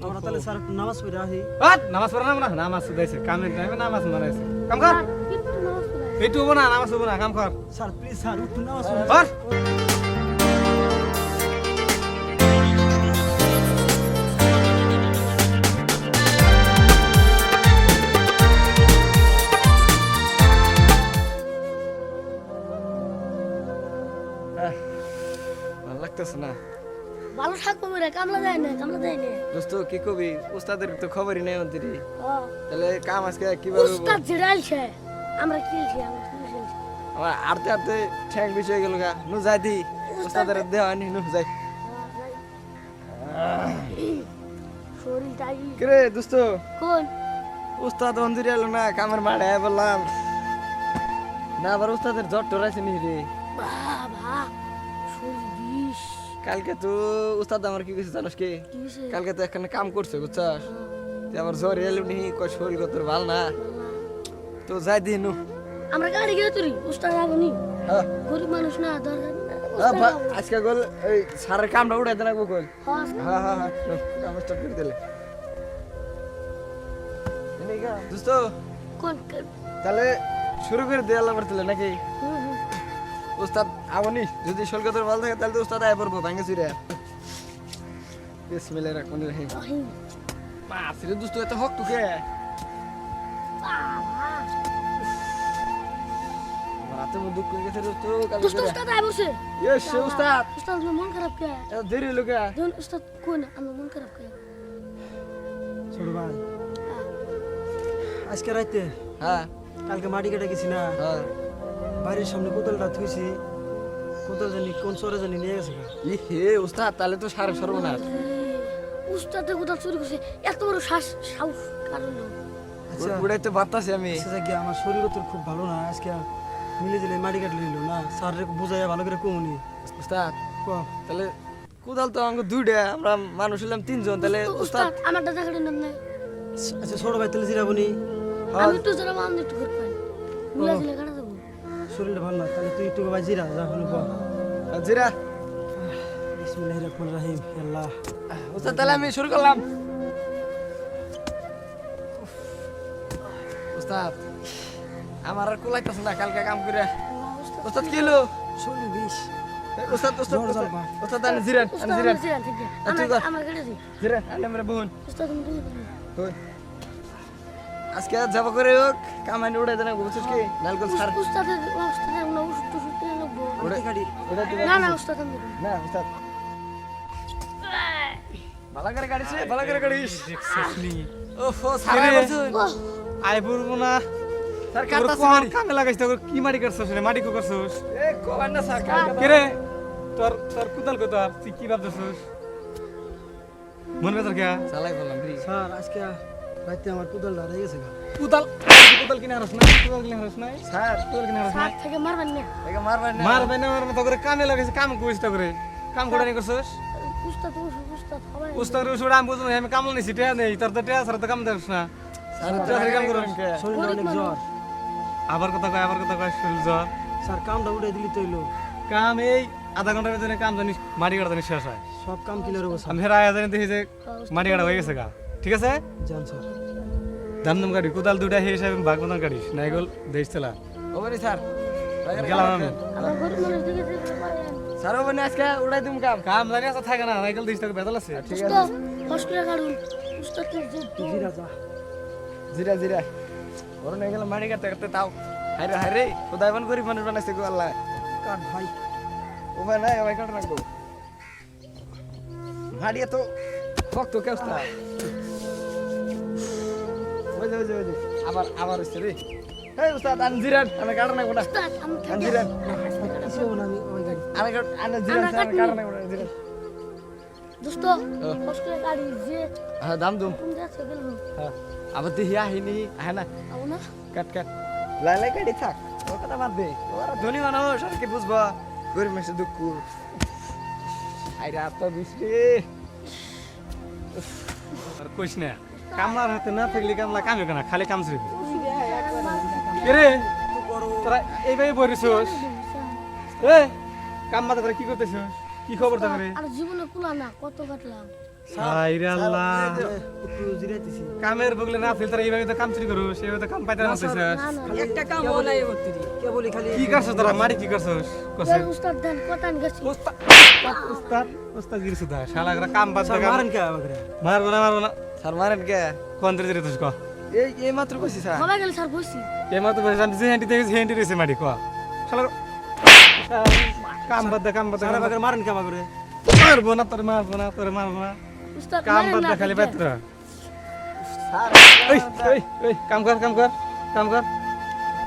আমরা তাহলে স্যার একটু নামাজ পড়ে আসি। নামাজ পড়া না নামাজ শুধাইছে কামের টাইমে নামাজ মারাইছে কাম কর একটু নামাজ পড়াই। এইটু হবো না নামাজ হবো না কাম কর স্যার প্লিজ স্যার একটু নামাজ পড়ে কর ভালো লাগতেছে না ভালো থাকবো রে, কামলা যায় না, কামলা যায় না। দোস্ত কি কবি উস্তাদের তো খবরই নেই অন্তরি হ্যাঁ। তাহলে কাম আজকে কিভাবে হবো? উস্তাদ জিরাইছে, আমরা খেলছি, আমরা খেলছি। আমার আড়তে আড়তে ঠ্যাং বিষয় গেল গা নু যাই দি উস্তাদের দেওয়া নি নু যাই শরীরটাই কিরে দোস্ত কোন উস্তাদ অন্তরি এলো না কামের মাঠে বললাম না আবার উস্তাদের জ্বর টরাইছে নি রে বাবা শরীর বিষ কালকে তো উস্তাদ আমার কি কইছে জানোস কি কি হইছে? কালকে তো এখানে কাম করছে বুঝছস তে আবার জ্বর এলো নি কই শরীর কত ভালো না তো যাই দি নু আমরা গাড়ি গিয়ে তুই উস্তাদ আগুনি হ্যাঁ গরিব মানুষ না দরকার না। আজকে গোল এই সারের কামটা উঠাই দেনা গোল হ্যাঁ, হ্যাঁ হ্যাঁ হ্যাঁ কাম স্টার্ট করে দিলে এনেগা দোস্ত কোন তাহলে শুরু করে দে আল্লাহ বর্তলে নাকি হুম, হুম। উস্তাদ আমনি যদি শোলকতর ভালো থাকে তাহলে তো উস্তাদ আয় পড়বো ভাঙে চুরে বিসমিল্লাহির রহমানির রহিম রহিম। বাস রে দোস্ত এত হক তোকে বাবা রাতে মু দুঃখ করে গেছে দোস্ত কাজ দুষ্ট করে উস্তাদ আয় বসে ইয়েস উস্তাদ উস্তাদ আমার মন খারাপ কে এত দেরি লোকা ধন উস্তাদ কোন আমার মন খারাপ কে ছোট ভাই আজকে রাইতে হ্যাঁ কালকে মাটি কেটে গেছি না হ্যাঁ বাড়ির সামনে কোদালটা থুইছি কোদাল জানি কোন সরে জানি নিয়ে গেছে গা। ই হে উস্তাদ তাহলে তো সারে সর্বনাশ উস্তাদের কোথাও চুরি করছে এত বড় সাহস কারণ আচ্ছা উড়াই তো বাতাসে আমি আচ্ছা যাক গিয়া, আমার শরীরও তোর খুব ভালো না আজকে মিলে দিলে মাটি কাটলে নিল না স্যার বুঝাইয়া ভালো করে কমুনি উস্তাদ ক তাহলে কোদাল তো আমাকে দুইটা আমরা মানুষ হলাম তিনজন তাহলে উস্তাদ উস্তাদ আমার দাদা কাটে না আচ্ছা ছোট ভাই তাহলে জিরাবনি আমি একটু জোরে মান একটু ঘুর পাই মুলা দিলে কাটা দেবো শরীরটা ভালো না তাহলে তুই একটু ভাই জিরা যা হলো ক জিরা বিসমিল্লাহির রহমানির রহিম আল্লাহ উস্তাদ তাহলে আমি শুরু করলাম উস্তাদ আমার আর কুলাইতেছে না কালকে কাম করে উস্তাদ কি হলো শরীর বিষ উস্তাদ উস্তাদ জ্বর, জ্বর, বা। উস্তাদ আনি জিরান আনি উস্তাদ জিরান আমার জিরান থেকে তুই আমার কর। আমার কাটে দি জিরান আনি আমরা বহুন উস্তাদ তুমি হই আজকে যাব করে হোক কামানি উড়াই দেনা বুঝছিস কি নালগোল সার উস্তাদের না ওষুধ টষুধ কিনে নেবো উড়াই গাড়ি উড়াই দিবা না না উস্তাদ আমি দেবো না উস্তাদ ভালো করে গাড়িছে ভালো করে গাড়িস ওহো সারা কিরে? বলছুন আই পড়বো না স্যার তোর কাটাছে কোন মারি কামে লাগাইছ তোর কি মাটি করছস রে মাটি কো করছস এ কোবান না স্যার কাটা কে রে তোর তোর কুদাল কত আর তুই কি ভাবছস মন বেজার কে চালাই বললাম রে স্যার আজকে রাতে আমার কুদালটা রয়ে গেছে গা কুদাল কুদাল কিনে হারস না কুদাল কিনে হারস নাই স্যার কুদাল কিনে হারস সাত নাই থেকে মারবেন না একে মারবেন না মার ভাই না মার মতো করে কামে লাগাইছে কাম কইছ তা করে কাম করে নি করছস উস্তাদ উস্তাদ সবাই উস্তাদ রুসুড় আমি বুঝবো আমি কামল নিছি টিয়া নেই তোর তো টিয়া ছাড়া তো কাম দেস না স্যার তাড়াতাড়ি কাম করুন। শরীরটা অনেক জ্বর। আবার কথা কয় শরীর জ্বর স্যার কামটা উঠাই দিলি তো এলো কাম এই আধা ঘন্টার ভিতরে কাম জানিস মাটি কাটা জানিস শেষ হয় সব কাম ক্লিয়ার হবে আমি হেরা আয়া জানি দেখি যে মাটি কাটা হয়ে গেছে গা ঠিক আছে জান স্যার দাম দাম গাড়ি কোদাল দুটা হে হিসাবে ভাগ মতন গাড়িস না এগুলো দেশ চালা ওবানি স্যার গেলাম আমি আমার গরিব মানুষ দেখে দেখে পারেন স্যার ওবানি আজকে উড়াই দিম কাম কাম জানি আছে থাকে না নাইকেল দেশ থেকে বেতাল আছে ঠিক উস্তাদ আছে হসপিটাল কাটুন উস্তাদ কে জিরা যা জিরা জিরা ওর নিয়ে গেলাম মাটি কাটতে কাটতে তাও হাইরে হাইরে খোদাই বান গরিব মানুষ বানাইছে গো আল্লাহ কাট ভাই ওবাই নাই ওবাই কাট রাখবো হাড়িয়ে তো শক্ত কে উস্তাদ ওই যে আবার আবার হচ্ছে রে এই উস্তাদ আন জিরান আমি কাটা না গোটা উস্তাদ আমি আন জিরান কিছু হবে না আমি ওই গাড়ি আমি আন জিরান আমরা কাটবো। কাটা না গোটা জিরান দোস্ত হসপিটাল গাড়ি যে হ্যাঁ দাম দুম কোন যাচ্ছে গেল হ্যাঁ আবার দেখি আহিনি আহে না আও না কাট কাট লাই লাই কাটি থাক ও কথা বাদ দে ওরা ধনী মানুষ আর কি বুঝবা গরিব মানুষের দুঃখ আইরা তো বৃষ্টি আর কইস না কামলার হাতে না থাকলে কামলা কামে কেনা খালি কাম চুরি কে রে তোরা এইভাবে বরিছস এ কাম মাথা তোরা কি করতেছস কি খবর তোর রে আর জীবনে কুলা না কত কাটলাম হায়রে আল্লাহ একটু জিরাইতেছি কামের বগলে না ফিল তারা এইভাবে তো কাম চুরি করো সেভাবে তো কাম পাইতে না চাইছিস না না একটা কাম হলাই করতে কে বলি খালি কি করছস তোরা মারি কি করছস করছিস ওই উস্তাদ দেন কথা গেছি উস্তাদ উস্তাদ উস্তাদ গিরি সুদা শালা করে কাম বাদ স্যার দে মারেন কে আমাকে মারবো না স্যার মারেন কে কোন দিরে দিরে তুই ক এই মাত্র কইছি স্যার সবাই গেল স্যার বসি কেমন তো বলছিস যে হ্যান্ডি দেখছিস হ্যান্ডি রয়েছে মারি ক শালা কাম বাদ দে স্যার আমাকে মারেন কে আমাকে মারবো না তোর মারবো না উস্তাদ কাম মারেন বাদ না দে খালি বাইত স্যার এই কাম কর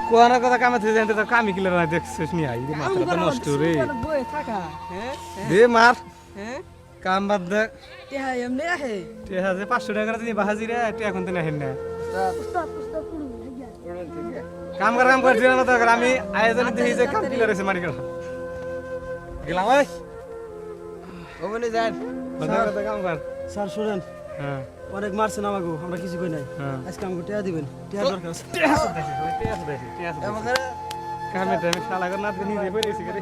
কোয়ানা কথা কামে থেকে জানতে তো কামি কিলার না দেখছিস নি আই রে মাথা তো নষ্ট রে বই থাকা হ্যাঁ দে মার হ্যাঁ কাম বাদ দে টেহা এমনি আহে তে হাজে 500 টাকা তুমি বাহাজি রে তে এখন তো না হেন না উস্তাদ পুরো লাগিয়া কাম কর দিনা মত কর আমি আয়োজন দেখি যে কাম কিলার আছে মারি কর গেলাম ওই ওমনে যান কথা কাম কর স্যার শুনেন হ্যাঁ অনেক মারছেন আমাকে আমরা কিছু কই নাই হ্যাঁ আজকে আমাকে টিয়া দিবেন টিয়া দরকার আছে আমাকে কামে টাইমে শালা কর না দিনি রে বইরেছি করে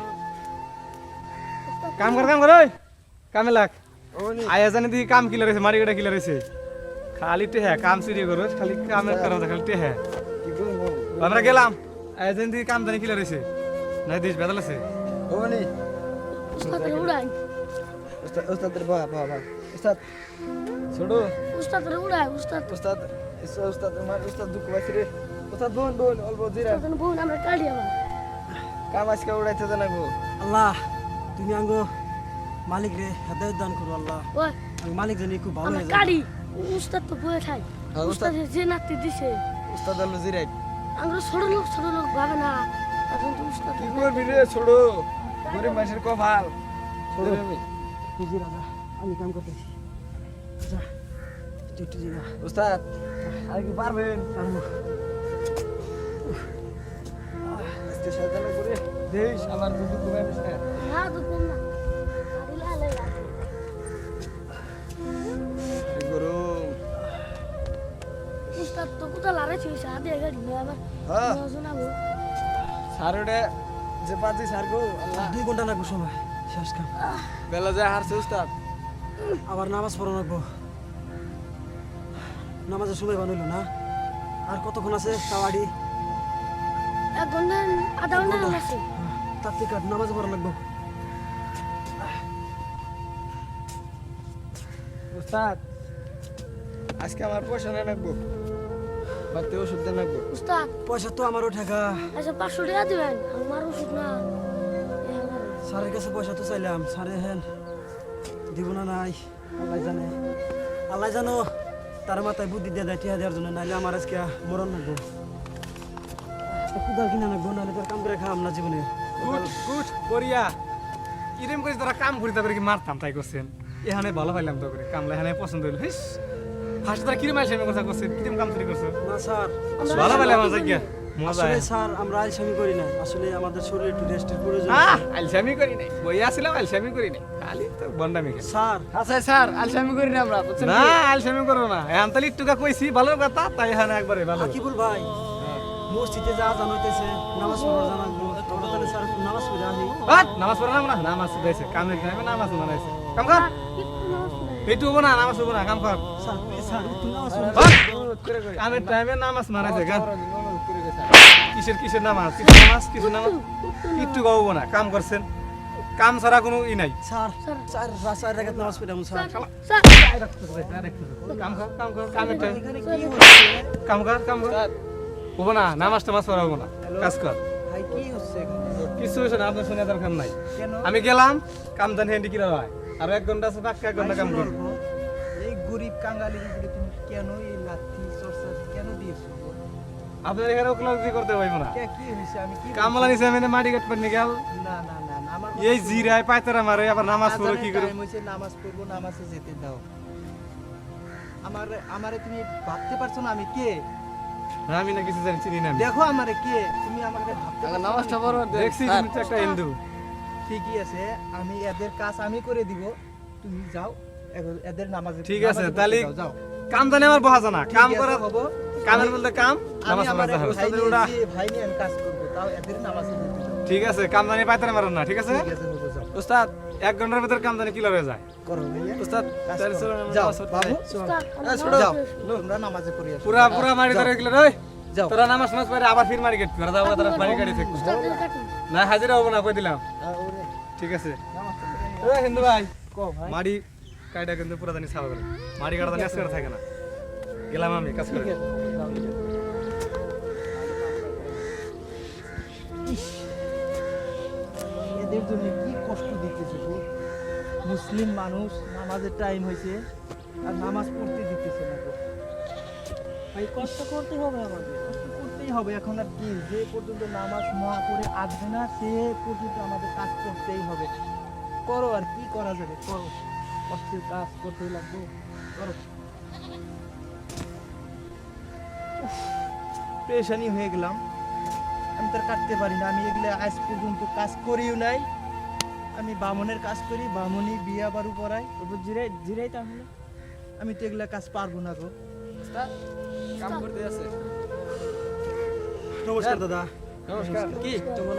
কাম কর ওই কামে লাগ ওনি আয়োজন দেখি কাম কিলার আছে মারি গড়া কিলার আছে খালি তে হ্যাঁ কাম চুরি করো খালি কামের করা খালি তে হ্যাঁ কি করব আমরা গেলাম আয়োজন দেখি কাম জানি কিলার আছে না দেশ বেদাল আছে ওনি উস্তাদ উড়াই উস্তাদের বাবা উস্তাদ ছোড়ো উস্তাদ উড়াই উস্তাদ উস্তাদ মার উস্তাদ দুঃখ পাইছে রে উস্তাদ বোন অল্প জিরা উস্তাদ বউন আমরা কাড়ি আবার কাম আজকে উড়াইতে জানাবো আল্লাহ তুমি আঙ্গো মালিক রে হেদায়েত দান করো আল্লাহ ওই আমি মালিক জানি খুব ভালো আমরা হয়ে যায় কাড়ি উস্তাদ তো বয়ে খাই হ্যাঁ, উস্তাদ। উস্তাদ যে নাতি দিছে উস্তাদ আলো জিরাই আমরা ছোট লোক ভাবে না এখন তো উস্তাদ কি করবি রে ছোড়ো গরিব মানুষের কপাল ছোড়ো বুঝি রাজা আমি কাম করতেছি যা একটু জিরা উস্তাদ আর কি পারবেন পারবো আজকে সাজানো করে দেশ আমার দুধ কমে গেছে না তো কম না কাড়ি লালে গরম উস্তাদ তো কোথা লারে ছিল সাদে গাড়ি নিয়ে আবার হ্যাঁ শোনাবো সারোডে যে পাচ্ছি সার গো আল্লাহ 2 ঘন্টা লাগবো সময় শেষ কাম বেলা যায় হারছে উস্তাদ আবার নামাজ পড়া লাগবো নামাজের সময় বানাইলো না আর কতক্ষণ আছে তাওয়াড়ি 1 ঘন্টা আধা ঘন্টা আছে তার থেকে নামাজ পড়া লাগবো উস্তাদ আজকে আমার পয়সা না লাগবো বাড়তে ওষুধ দেন লাগবো উস্তাদ পয়সা তো আমারও টাকা আচ্ছা 500 টাকা দিবেন আমার ওষুধ না স্যারের কাছে পয়সা তো চাইলাম স্যারে হেন দিব না নাই আল্লাহ জানো তার মাথায় বুদ্ধি দিয়ে দেয় টিয়া দেওয়ার জন্য নাইলে আমার আজকে মরণ লাগবো কুদার কিনা লাগবো নাহলে তোর কাম করে খাওয়াম না জীবনে গুড বড়িয়া ইরেম করে তারা কাম করি তারপরে কি মারতাম তাই করছেন এখানে ভালো পাইলাম তো করে কামলা এখানে পছন্দ হইল হিস ফার্স্ট তারা কিরম আইসে কথা করছেন কিরম কাম চুরি করছো না স্যার ভালো পাইলাম আমার জায়গা মজা আসলে স্যার আমরা আলসামি করি না আসলে আমাদের শরীরে একটু রেস্টের প্রয়োজন আলসামি করি নাই বই আসছিলাম আলসামি করি নাই খালি তো বন্ডামি খেলে স্যার আচ্ছা স্যার আলসামি করি না আমরা বুঝছেন না আলসামি করবো না এখন তাহলে একটু কইছি ভালো কথা তাই এখানে একবারে ভালো আকিবুল ভাই মসজিদে যা জানাইতেছে নামাজ পড়ার জানাবো তোমরা তাহলে স্যার নামাজ পড়ে আসি নামাজ পড়া না নামাজ দিয়েছে কামের টাইমে নামাজ বানাইছে কাম কর পেটু হবো না নামাজ হবো না কাম কর স্যার স্যার একটু নামাজ পড়ে অনুরোধ করে করে কামের টাইমে নামাজ মারাইছে গান অনুরোধ করে করে স্যার কিসের নামাজ কিছু নামাজ কিচ্ছু গাবো না কাম করছেন কাম ছাড়া কোনো ই নাই স্যার স্যার স্যার রেখাত নামাজ পড়ে আমি স্যার স্যার কাম কর কামের টাইম কাম কর হবো না নামাজ টামাজ পড়া হবো না কাজ কর ভাই কি হচ্ছে এখানে? কিছু হয়েছে না আপনার শুনে দরকার নাই কেন আমি গেলাম কাম জানি হ্যান্ডি কিরা হয় আর 1 ঘন্টা আছে পাক্কা 1 ঘন্টা কাম করবো এই গরিব কাঙ্গালি তুমি কেন এই লাঠি চর্চা কেন দিয়েছো আপনার এখানে ওকলাজি করতে পারবো না কি হয়েছে আমি কি কামলা নিছে আমি মাটি কাট পানি গেল না না না না, আমার এই জিরায় পায়তারা মারে আবার নামাজ পড়ো কি করে টাইম হইছে নামাজ পড়বো নামাজে যেতে দাও আমারে তুমি ভাবতে পারছো না আমি কে আমি না কিছু জানি চিনি না আমি। দেখো আমারে কে তুমি আমাকে ভাবতে পারছো নামাজটা পড়ো দেখছি তুমি তো একটা হিন্দু ঠিকই আছে আমি এদের কাজ আমি করে দিব তুমি যাও এদের নামাজে ঠিক আছে, নামাজে তাহলে যাও, যাও কাম জানি আমার বহা জানা কাম ঠিক আছে, করা হবো কামের বলতে কাম আমি নামাজ আমার পড়া ভাই হবে নিয়ে যে ভাই নিয়ে আমি কাজ করবো তাও এদের নামাজে যেতে দাও ঠিক আছে কাম জানি পায়তারা মারো না ঠিক আছে ঠিক আছে হবো যাও উস্তাদ 1 ঘন্টার ভিতর কাম জানি ক্লিয়ার হয়ে যায় করো ভাইয়া উস্তাদ তাহলে চলো আমরা যাও নামাজ পড়তে বাবু যাই। চল উস্তাদ, আমার ছোড়ো নামাজ যাও। শেষ। তোমরা নামাজে পড়ি আসো পুরা পুরা মারি ধরে গেল রে যাও। তোরা নামাজ নামাজ পড়ে আবার ফির মারি গেট করে দাও তারা মারি গাড়ি থেকে উস্তাদের কাটি। না হাজিরা হবো না কই দিলাম ঠিক আছে এ হিন্দু ভাই কো ভাই মারি কাইডা কিন্তু পুরা জানি সাবা করে মারি কাটা জানি আজকে আর থাকে না গেলাম আমি কাজ করে এদের জন্য কি কষ্ট দিতেছে গো। মুসলিম মানুষ নামাজের টাইম হয়েছে আর নামাজ পড়তে দিতেছে না গো। ভাই কষ্ট করতে হবে আমাদের, কষ্ট করতেই হবে। এখন আর কি, যে পর্যন্ত নামাজ না করে আসবে না সে পর্যন্ত আমাদের কাজ করতেই হবে। করো, আর কি করা যাবে, করো। কষ্টের কাজ করতেই লাগবে, করো। পেরেশানি হয়ে গেলাম, আমি তো আর কাটতে পারি না। আমি এগুলো আজ পর্যন্ত কাজ করিও নাই। আমি বামনের কাজ করি, বামনই বিয়া বারু করাই। জিরাই জিরাই তাহলে আমি তো এগুলা কাজ পারবো না গো। উস্তাদ কাম করতে আছে নমস্কার দাদা নমস্কার কি তোমার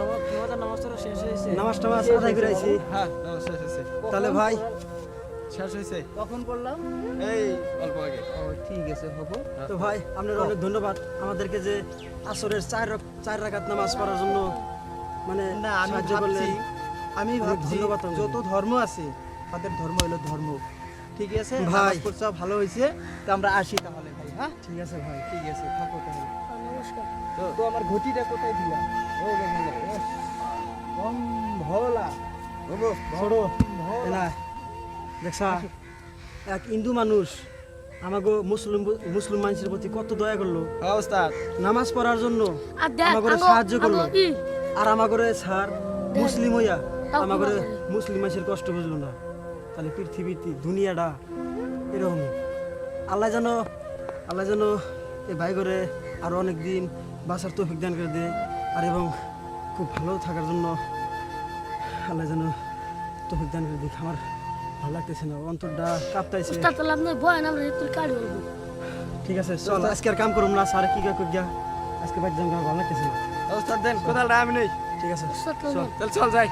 নামাজ তো শেষ হয়েছে? নামাজ টামাজ আদায় করে আইছি হ্যাঁ নামাজ শেষ হয়েছে তাহলে ভাই শেষ হয়েছে কখন করলাম? এই অল্প আগে ও ঠিক আছে, হবো। তো ভাই আপনার অনেক ধন্যবাদ আমাদেরকে যে আসরের 4 রাকাত নামাজ পড়ার জন্য মানে না, আমি সাহায্য ভাবছি করলেন। আমি অনেক ভাবছি ধন্যবাদ আপনাকে। যত ধর্ম আছে তাদের ধর্ম হলো ধর্ম, ঠিক আছে? ভাই। নামাজ পড়ছো, ভালো হয়েছে, তো আমরা আসি তাহলে ভাই। হ্যাঁ ঠিক আছে ভাই ঠিক আছে, থাকো তাহলে। নমস্কার। তো আমার ঘটিটা কোথায় দিলাম? কম ভোলা ছোট এলা দেখছা এক হিন্দু মানুষ আমাগো মুসলিম মানুষের প্রতি কত দয়া করলো, হ্যাঁ উস্তাদ নামাজ পড়ার জন্য আর দেখ, আমাগরে আঙ্গো- সাহায্য করলো। আঙ্গো ই, আর আমাগরে স্যার মুসলিম হইয়া তাও আমাগরে কি বলে? মুসলিম মানুষের কষ্ট বুঝলো না। তাহলে পৃথিবীতে দুনিয়াটা এরকমই। আল্লাহ যেন এই ভাই করে আরো অনেক দিন বাঁচার তৌফিক দান করে দেয়, আর এবং খুব ভালো থাকার জন্য আল্লাহ যেন তৌফিক দান করে দেয়। আমার ভালো লাগতেছে না, অন্তরটা কাঁপতাইছে। উস্তাদ তাহলে আপনি বয়েন, আমরা তোর কাটি বলবো। ঠিক আছে চল, আজকে আর কাম করুম না, স্যার কি গিয়া আজকে বাইর যাম, ভালো লাগতেছে না। উস্তাদ দেন কোদালটা আমি নেই ঠিক আছে উস্তাদ চল। চল চল যাই